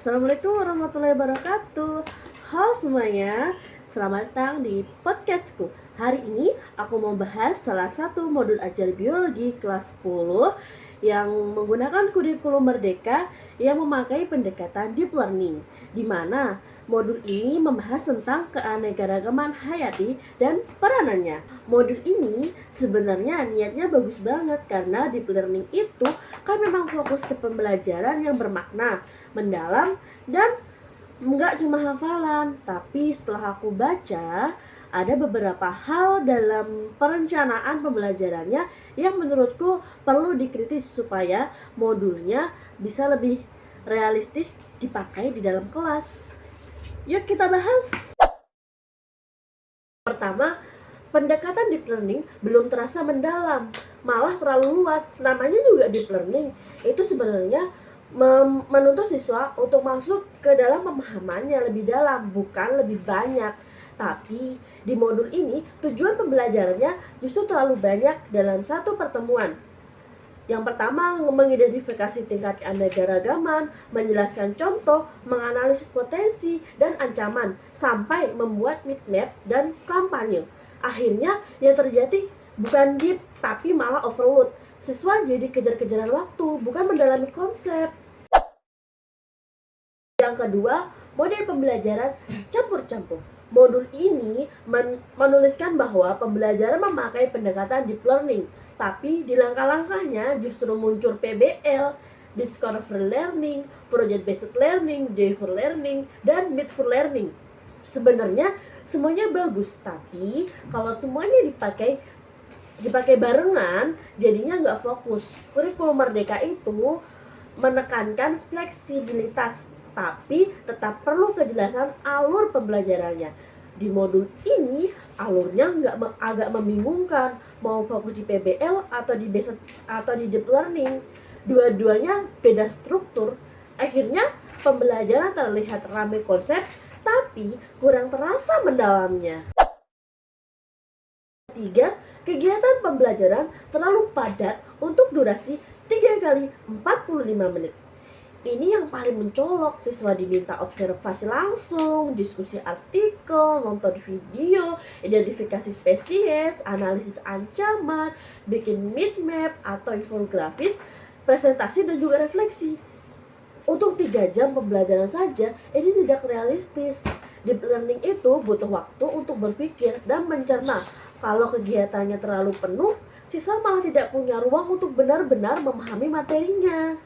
Assalamualaikum warahmatullahi wabarakatuh. Halo semuanya, selamat datang di podcastku. Hari ini aku mau bahas salah satu modul ajar biologi kelas 10 yang menggunakan kurikulum Merdeka yang memakai pendekatan deep learning, di mana modul ini membahas tentang keanekaragaman hayati dan peranannya. Modul ini sebenarnya niatnya bagus banget karena deep learning itu kan memang fokus ke pembelajaran yang bermakna, mendalam, dan nggak cuma hafalan. Tapi setelah aku baca, ada beberapa hal dalam perencanaan pembelajarannya yang menurutku perlu dikritis supaya modulnya bisa lebih realistis dipakai di dalam kelas. Yuk kita bahas. Pertama, pendekatan deep learning belum terasa mendalam, malah terlalu luas. Namanya juga deep learning. Itu sebenarnya menuntut siswa untuk masuk ke dalam pemahamannya lebih dalam, bukan lebih banyak. Tapi di modul ini tujuan pembelajarannya justru terlalu banyak dalam satu pertemuan. Yang pertama, mengidentifikasi tingkat keanekaragaman, menjelaskan contoh, menganalisis potensi dan ancaman, sampai membuat mindmap dan kampanye. Akhirnya yang terjadi bukan deep, tapi malah overload. Siswa jadi kejar-kejaran waktu, bukan mendalami konsep. Yang kedua, model pembelajaran campur-campur. Modul ini menuliskan bahwa pembelajaran memakai pendekatan deep learning, tapi di langkah-langkahnya justru muncul PBL, discovery learning, project based learning, joyful learning, dan meaningful learning. Sebenarnya semuanya bagus, tapi kalau semuanya dipakai barengan, jadinya nggak fokus. Kurikulum Merdeka itu menekankan fleksibilitas, tapi tetap perlu kejelasan alur pembelajarannya. Di modul ini alurnya agak membingungkan, mau fokus di PBL atau di deep learning. Dua-duanya beda struktur. Akhirnya pembelajaran terlihat ramai konsep, tapi kurang terasa mendalamnya. Ketiga, kegiatan pembelajaran terlalu padat untuk durasi 3 kali 45 menit. Ini yang paling mencolok, siswa diminta observasi langsung, diskusi artikel, nonton video, identifikasi spesies, analisis ancaman, bikin mindmap atau infografis, presentasi dan juga refleksi. Untuk 3 jam pembelajaran saja, ini tidak realistis. Deep learning itu butuh waktu untuk berpikir dan mencerna. Kalau kegiatannya terlalu penuh, siswa malah tidak punya ruang untuk benar-benar memahami materinya.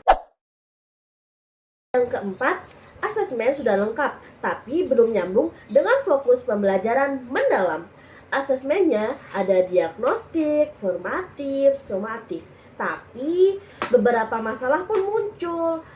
Yang keempat, asesmen sudah lengkap, tapi belum nyambung dengan fokus pembelajaran mendalam. Asesmennya ada diagnostik, formatif, sumatif. Tapi beberapa masalah pun muncul,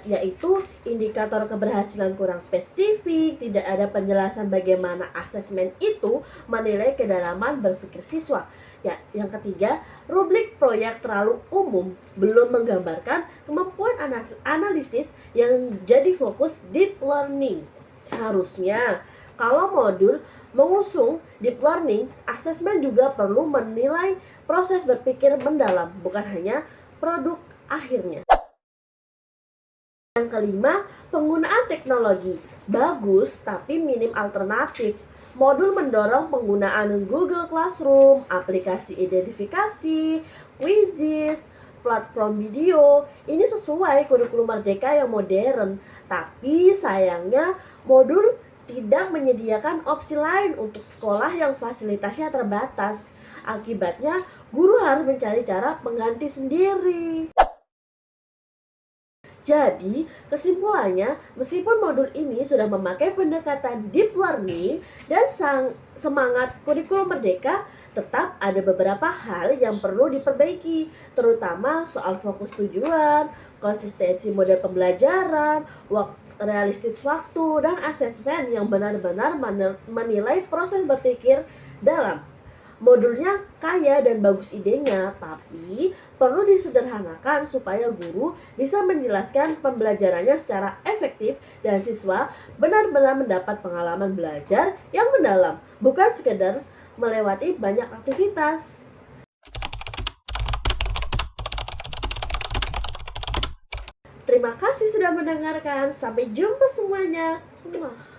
yaitu indikator keberhasilan kurang spesifik, tidak ada penjelasan bagaimana asesmen itu menilai kedalaman berpikir siswa. Ya, yang ketiga, rubrik proyek terlalu umum, belum menggambarkan kemampuan analisis yang jadi fokus deep learning. Harusnya, kalau modul mengusung deep learning, asesmen juga perlu menilai proses berpikir mendalam, bukan hanya produk akhirnya. Yang kelima, penggunaan teknologi. Bagus, tapi minim alternatif. Modul mendorong penggunaan Google Classroom, aplikasi identifikasi, quizzes, platform video. Ini sesuai kurikulum Merdeka yang modern. Tapi sayangnya modul tidak menyediakan opsi lain untuk sekolah yang fasilitasnya terbatas. Akibatnya, guru harus mencari cara pengganti sendiri. Jadi, kesimpulannya, meskipun modul ini sudah memakai pendekatan deep learning dan semangat kurikulum Merdeka, tetap ada beberapa hal yang perlu diperbaiki, terutama soal fokus tujuan, konsistensi model pembelajaran, realistis waktu, dan asesmen yang benar-benar menilai proses berpikir dalam. Modulnya kaya dan bagus idenya, tapi perlu disederhanakan supaya guru bisa menjelaskan pembelajarannya secara efektif dan siswa benar-benar mendapat pengalaman belajar yang mendalam, bukan sekedar melewati banyak aktivitas. Terima kasih sudah mendengarkan. Sampai jumpa semuanya. Muah.